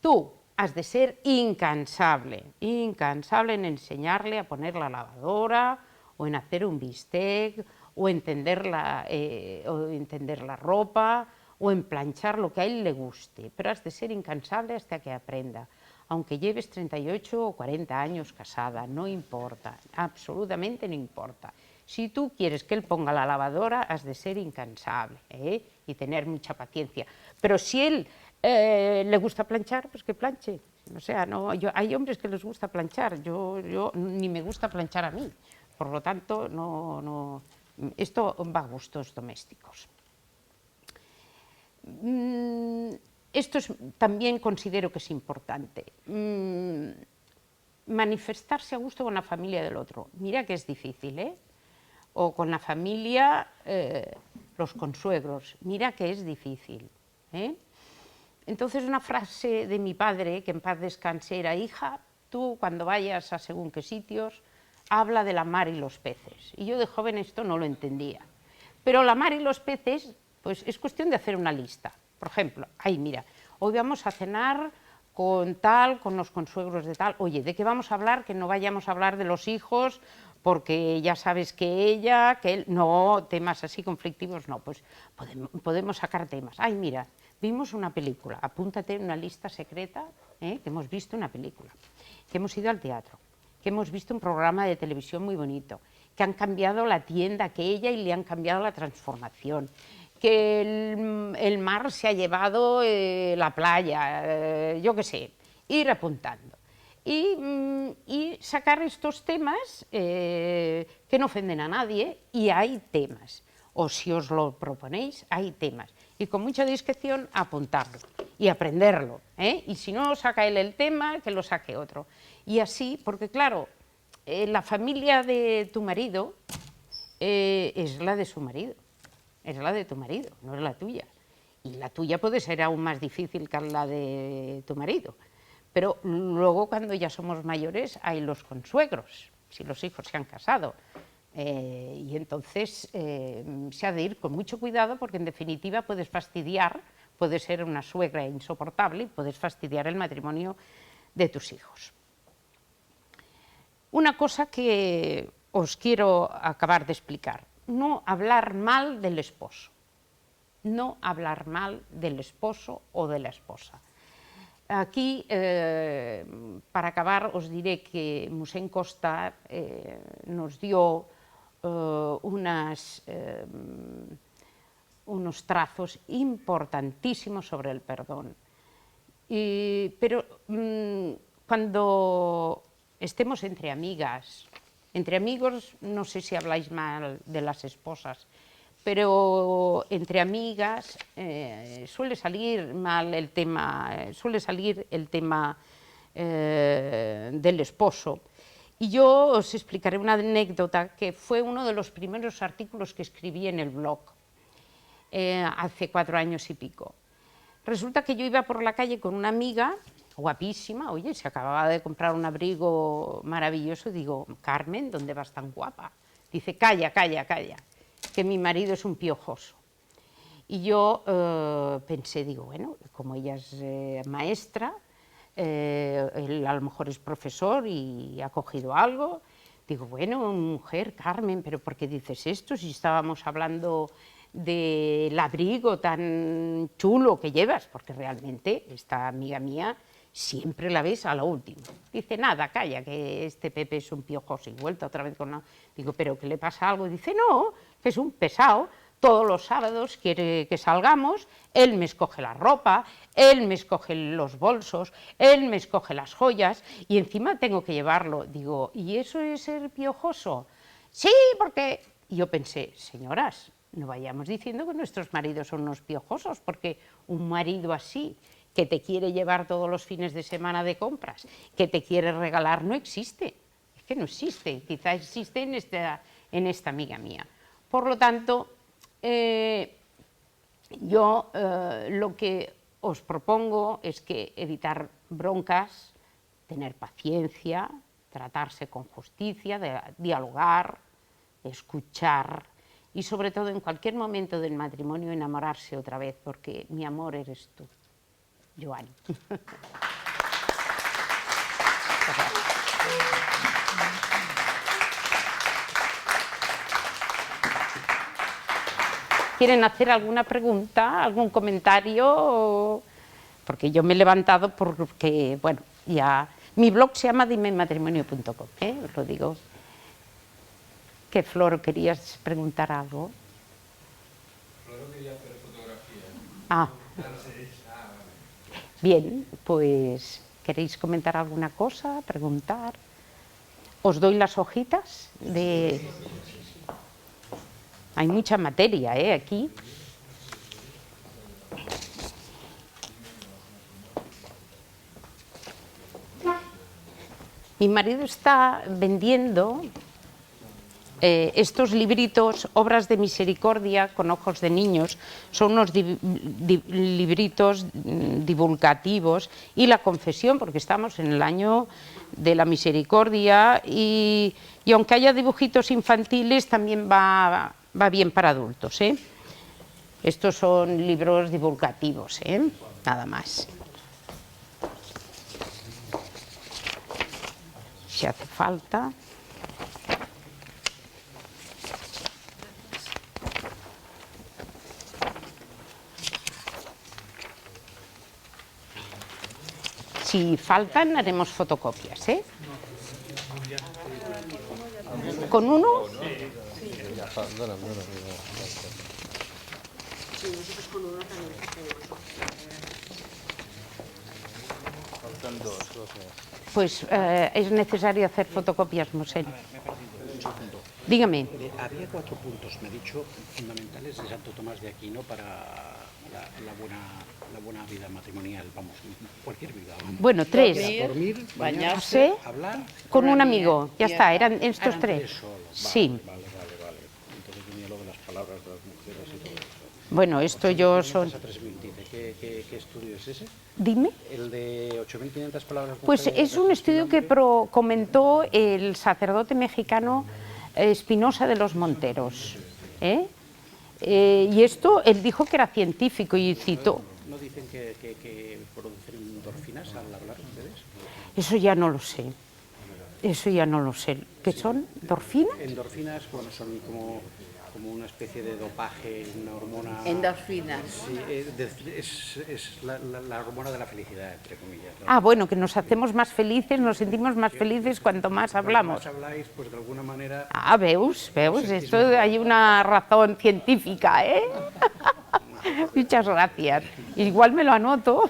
Tú has de ser incansable en enseñarle a poner la lavadora, o en hacer un bistec, o entender la ropa, o en planchar lo que a él le guste, pero has de ser incansable hasta que aprenda. Aunque lleves 38 o 40 años casada, no importa, absolutamente no importa. Si tú quieres que él ponga la lavadora, has de ser incansable, y tener mucha paciencia. Pero si él le gusta planchar, pues que planche. O sea, no, hay hombres que les gusta planchar, yo ni me gusta planchar a mí. Por lo tanto, esto va a gustos domésticos. Esto también considero que es importante. Manifestarse a gusto con la familia del otro. Mira que es difícil, ¿eh? O con la familia, los consuegros. Mira que es difícil, ¿eh? Entonces, una frase de mi padre, que en paz descanse, era: hija, tú cuando vayas a según qué sitios, habla de la mar y los peces. Y yo de joven esto no lo entendía. Pero la mar y los peces, pues es cuestión de hacer una lista. Por ejemplo, ahí mira, hoy vamos a cenar con los consuegros de tal. Oye, ¿de qué vamos a hablar? Que no vayamos a hablar de los hijos, porque ya sabes que él... No, temas así conflictivos no, pues podemos sacar temas. Ay, mira, vimos una película, apúntate en una lista secreta, que hemos visto una película, que hemos ido al teatro, que hemos visto un programa de televisión muy bonito, que han cambiado la tienda aquella y le han cambiado la transformación, que el mar se ha llevado la playa, yo qué sé, ir apuntando. Y sacar estos temas que no ofenden a nadie, y hay temas, o si os lo proponéis, hay temas, y con mucha discreción apuntarlo y aprenderlo, y si no saca él el tema, que lo saque otro, y así, porque claro, la familia de tu marido es la de su marido, es la de tu marido, no es la tuya, y la tuya puede ser aún más difícil que la de tu marido. Pero luego, cuando ya somos mayores, hay los consuegros, si los hijos se han casado. Y entonces se ha de ir con mucho cuidado, porque en definitiva puedes fastidiar, puedes ser una suegra insoportable y puedes fastidiar el matrimonio de tus hijos. Una cosa que os quiero acabar de explicar: no hablar mal del esposo. No hablar mal del esposo o de la esposa. Aquí, para acabar, os diré que Mossèn Costa nos dio unos trazos importantísimos sobre el perdón. Pero cuando estemos entre amigas, entre amigos, no sé si habláis mal de las esposas, pero entre amigas suele salir mal el tema, del esposo. Y yo os explicaré una anécdota que fue uno de los primeros artículos que escribí en el blog, hace 4 años y pico. Resulta que yo iba por la calle con una amiga guapísima, oye, se acababa de comprar un abrigo maravilloso, digo, Carmen, ¿dónde vas tan guapa? Dice, calla, calla, calla, que mi marido es un piojoso. Y yo pensé, digo, bueno, como ella es maestra, él a lo mejor es profesor y ha cogido algo, digo, bueno, mujer, Carmen, ¿pero por qué dices esto si estábamos hablando del abrigo tan chulo que llevas? Porque realmente esta amiga mía siempre la ves a lo último. Dice, nada, calla, que este Pepe es un piojoso. Y vuelta otra vez con... Digo, ¿pero qué le pasa algo? Y dice, no, que es un pesado. Todos los sábados quiere que salgamos, él me escoge la ropa, él me escoge los bolsos, él me escoge las joyas y encima tengo que llevarlo. Digo, ¿y eso es ser piojoso? Sí, porque... Y yo pensé, señoras, no vayamos diciendo que nuestros maridos son unos piojosos, porque un marido así, que te quiere llevar todos los fines de semana de compras, que te quiere regalar, no existe. Es que no existe, quizá existe en esta amiga mía. Por lo tanto, yo lo que os propongo es que evitar broncas, tener paciencia, tratarse con justicia, dialogar, escuchar y sobre todo en cualquier momento del matrimonio enamorarse otra vez, porque mi amor eres tú, Joan. ¿Quieren hacer alguna pregunta, algún comentario? Porque yo me he levantado porque, bueno, ya... Mi blog se llama dimematrimonio.com, os lo digo. ¿Qué, Flor, querías preguntar algo? Flor quería hacer fotografía. Ah. Bien, pues, ¿queréis comentar alguna cosa, preguntar? ¿Os doy las hojitas de...? Hay mucha materia, aquí. Mi marido está vendiendo estos libritos, obras de misericordia con ojos de niños. Son unos libritos divulgativos, y la confesión, porque estamos en el año de la misericordia, y aunque haya dibujitos infantiles, también va bien para adultos, Estos son libros divulgativos, nada más. Si hace falta. Si faltan, haremos fotocopias, ¿Con uno? Sí, nosotros con uno también tenemos. Faltan dos. Pues es necesario hacer fotocopias, Mosén. Dígame. Había 4 puntos, me ha dicho, fundamentales de Santo Tomás de Aquino para la buena vida matrimonial, vamos, cualquier vida. Vamos. Bueno, 3. Dormir, Bañarse, hablar. con un amigo, ya está, eran estos 3. Solo. Sí. Vale. Entonces venía lo de las palabras de las mujeres y todo eso. Bueno, esto yo son... A 3.000, dice, ¿qué estudio es ese? Dime. El de 8.500 palabras. Pues mujeres, es un estudio que comentó el sacerdote mexicano Espinosa de los Monteros. Y esto, él dijo que era científico y citó. ¿No dicen que producen endorfinas al hablar ustedes? Eso ya no lo sé. Eso ya no lo sé. ¿Qué son? ¿Endorfinas? Endorfinas, bueno, son como una especie de dopaje, una hormona... Endorfinas. Sí, es la hormona de la felicidad, entre comillas, ¿no? Ah, bueno, que nos hacemos más felices, nos sentimos más felices cuanto más hablamos. Cuanto más habláis, pues de alguna manera... Ah, veus, esto hay una razón científica, ¿eh? Muchas gracias. Igual me lo anoto.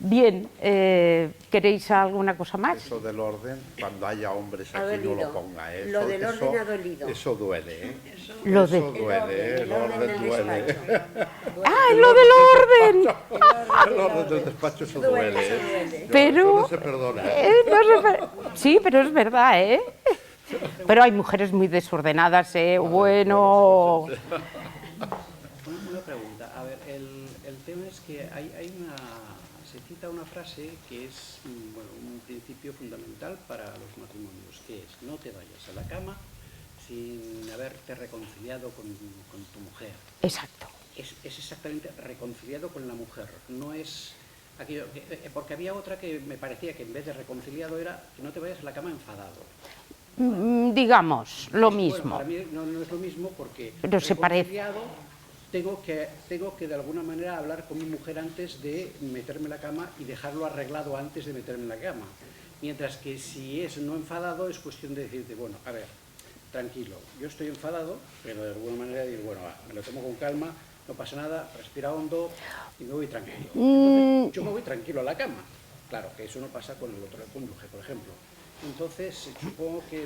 Bien, ¿queréis alguna cosa más? Eso del orden, cuando haya hombres Ha aquí no dolido. lo ponga. Eso, Lo del orden ha dolido. Eso duele, ¿eh? Lo Eso de... duele, el orden duele. ¡Ah, lo del orden! El orden del despacho, eso duele, ¿eh? Pero... Eso no se perdona. Sí, pero es verdad, ¿eh? Pero hay mujeres muy desordenadas, ¿eh? Bueno... Una pregunta, a ver, el tema es que se cita una frase que es un principio fundamental para los matrimonios, que es: no te vayas a la cama sin haberte reconciliado con tu mujer. Exacto. Es exactamente reconciliado con la mujer, no es aquello, porque había otra que me parecía que en vez de reconciliado era que no te vayas a la cama enfadado. Digamos, lo Bueno, mismo. para mí no es lo mismo porque Pero se parece. reconciliado tengo que de alguna manera hablar con mi mujer antes de meterme en la cama y dejarlo arreglado antes de meterme en la cama. Mientras que si es no enfadado es cuestión de decirte, bueno, a ver, tranquilo, yo estoy enfadado, pero de alguna manera digo, bueno, me lo tomo con calma, no pasa nada, respira hondo y me voy tranquilo. Entonces, yo me voy tranquilo a la cama. Claro, que eso no pasa con el otro cónyuge, por ejemplo. Entonces, supongo que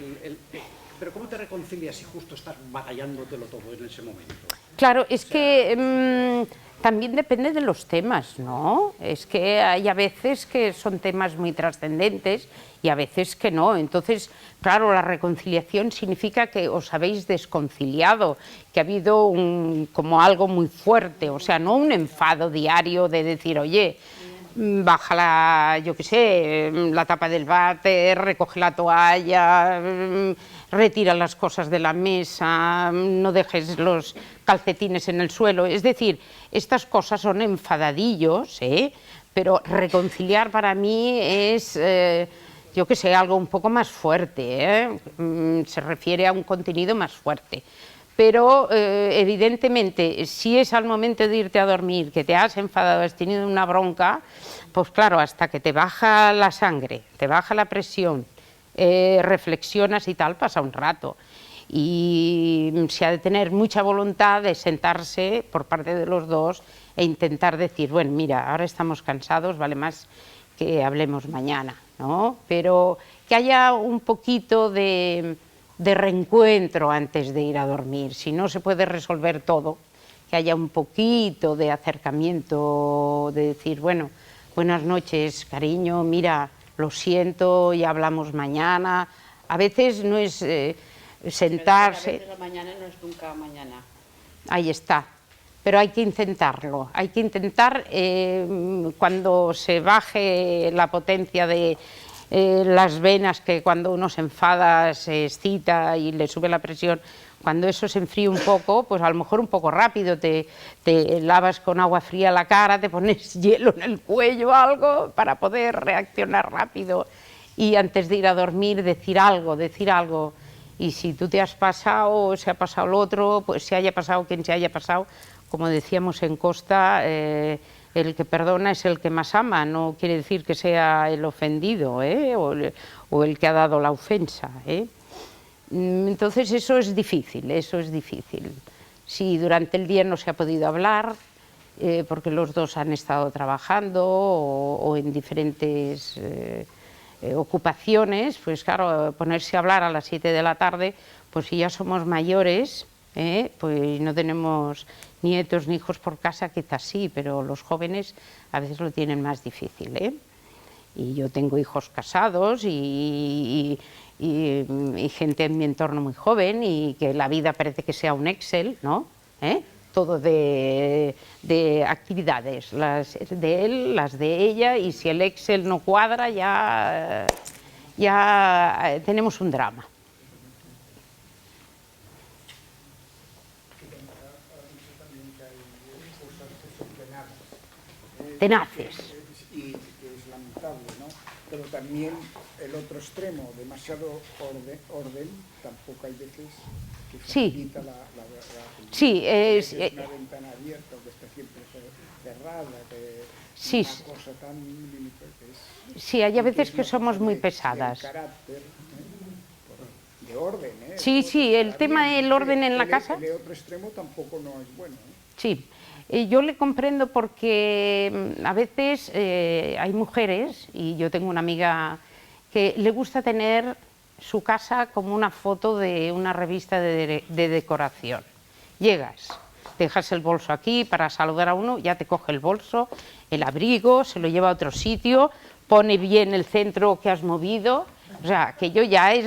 pero ¿cómo te reconcilias si justo estás batallándotelo todo en ese momento? Claro, es que también depende de los temas, ¿no? Es que hay a veces que son temas muy trascendentes y a veces que no. Entonces, claro, la reconciliación significa que os habéis desconciliado, que ha habido como algo muy fuerte, o sea, no un enfado diario de decir, oye, baja yo qué sé, la tapa del váter, recoge la toalla, retira las cosas de la mesa, no dejes los calcetines en el suelo. Es decir, estas cosas son enfadadillos, pero reconciliar para mí es, yo qué sé, algo un poco más fuerte, se refiere a un contenido más fuerte. Pero evidentemente, si es al momento de irte a dormir, que te has enfadado, has tenido una bronca, pues claro, hasta que te baja la sangre, te baja la presión, reflexionas y tal, pasa un rato. Y se ha de tener mucha voluntad de sentarse por parte de los dos e intentar decir, bueno, mira, ahora estamos cansados, vale más que hablemos mañana, ¿no? Pero que haya un poquito de reencuentro antes de ir a dormir. Si no se puede resolver todo, que haya un poquito de acercamiento, de decir, bueno, buenas noches, cariño, mira, lo siento, ya hablamos mañana. A veces no es sentarse... A veces la mañana no es nunca mañana. Ahí está. Pero hay que intentarlo. Hay que intentar, cuando se baje la potencia de las venas, que cuando uno se enfada se excita y le sube la presión, cuando eso se enfríe un poco, pues a lo mejor un poco rápido, te lavas con agua fría la cara, te pones hielo en el cuello o algo para poder reaccionar rápido y antes de ir a dormir decir algo. Y si tú te has pasado o se ha pasado el otro, pues se haya pasado quien se haya pasado, como decíamos en Costa, el que perdona es el que más ama, no quiere decir que sea el ofendido o el que ha dado la ofensa. Entonces eso es difícil, eso es difícil. Si durante el día no se ha podido hablar, porque los dos han estado trabajando o en diferentes ocupaciones, pues claro, ponerse a hablar a las 7 de la tarde, pues si ya somos mayores, pues no tenemos nietos ni hijos por casa, quizás sí, pero los jóvenes a veces lo tienen más difícil, ¿eh? Y yo tengo hijos casados y gente en mi entorno muy joven y que la vida parece que sea un Excel, ¿no? Todo de actividades, las de él, las de ella, y si el Excel no cuadra ya tenemos un drama. Tenaces. Y que es lamentable, ¿no? Pero también el otro extremo, demasiado orden, tampoco hay veces que facilita la sí, es una ventana abierta o que está siempre cerrada, que sí, una cosa tan que es, sí, hay a veces que somos muy pesadas. De carácter, de orden, Sí, sí, el tema del orden en la casa. El otro extremo tampoco no es bueno, Sí. Yo le comprendo porque a veces hay mujeres, y yo tengo una amiga que le gusta tener su casa como una foto de una revista de decoración. Llegas, dejas el bolso aquí para saludar a uno, ya te coge el bolso, el abrigo, se lo lleva a otro sitio, pone bien el centro que has movido, o sea, aquello ya es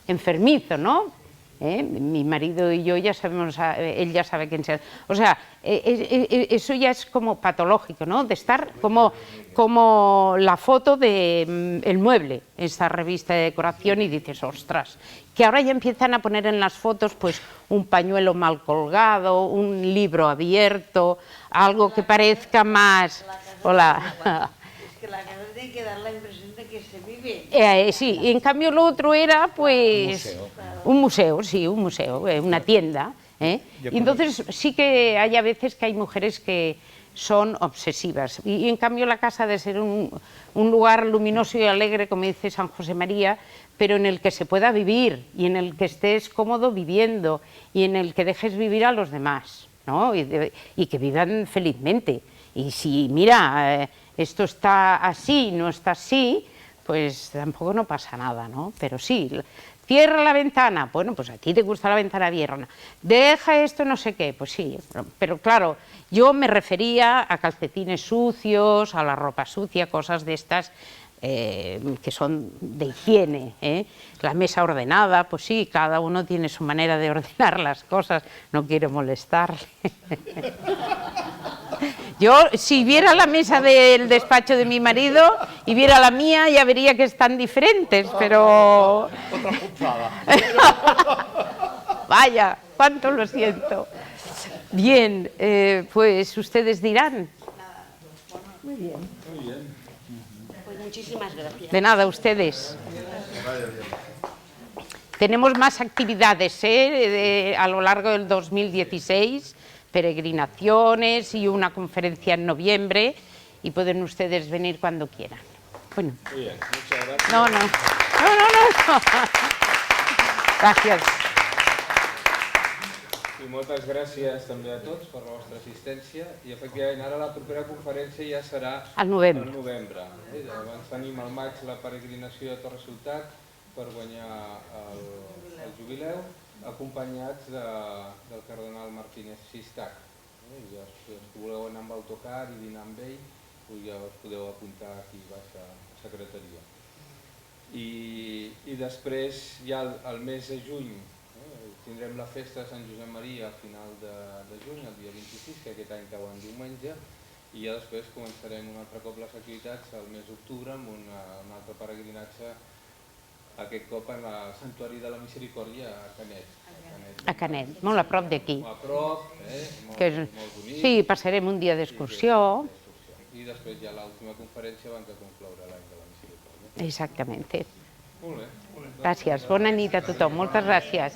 enfermizo, ¿no? Mi marido y yo ya sabemos, él ya sabe quién es. O sea, eso ya es como patológico, ¿no? De estar como la foto del mueble, esta revista de decoración, y dices, ostras, que ahora ya empiezan a poner en las fotos pues un pañuelo mal colgado, un libro abierto, algo que parezca más... Hola. Es que la casa tiene que dar la impresión de que se vive. Sí, y en cambio lo otro era pues un museo, sí, un museo, una tienda. Y entonces sí que hay a veces que hay mujeres que son obsesivas, y en cambio la casa ha de ser un lugar luminoso y alegre, como dice San José María, pero en el que se pueda vivir y en el que estés cómodo viviendo y en el que dejes vivir a los demás, ¿no? Y que vivan felizmente. Y si, mira, esto está así, no está así, pues tampoco no pasa nada, ¿no? Pero sí, cierra la ventana, bueno, pues a ti te gusta la ventana abierta, deja esto no sé qué, pues sí, pero claro, yo me refería a calcetines sucios, a la ropa sucia, cosas de estas que son de higiene, la mesa ordenada, pues sí, cada uno tiene su manera de ordenar las cosas, no quiero molestarle. Yo, si viera la mesa del despacho de mi marido y viera la mía, ya vería que están diferentes, pero... Otra punzada. Vaya, cuánto lo siento. Bien, pues ustedes dirán. Muy bien. Pues muchísimas gracias. De nada, ustedes. Tenemos más actividades a lo largo del 2016, peregrinaciones y una conferencia en noviembre, y pueden ustedes venir cuando quieran. Bueno. Muy bien, muchas gracias. No. Gràcies. I moltes gràcies també a tots per la vostra assistència, i efectivament ara la propera conferència ja serà al novembre. Abans tenim al maig la peregrinació de Torre Ciutat per guanyar el jubileu, acompanyats del cardenal Martínez Sistac. Ja, si voleu anar amb autocar i dinar amb ell, ja us podeu apuntar aquí baix a la secretaria. I després, ja al mes de juny, tindrem la festa de Sant Josep Maria a final de juny, el dia 26, que aquest any cau en diumenge, i ja després començarem un altre cop les activitats al mes d'octubre amb un altre peregrinatge, aquest cop en el Santuari de la Misericòrdia a Canet. A Canet, molt a prop d'aquí. A prop, molt bonic. Sí, passarem un dia d'excursió. I després ja l'última conferència abans de concloure l'any de la Misericòrdia. Exactament. Molt bé. Gràcies, bona nit a tothom, moltes gràcies.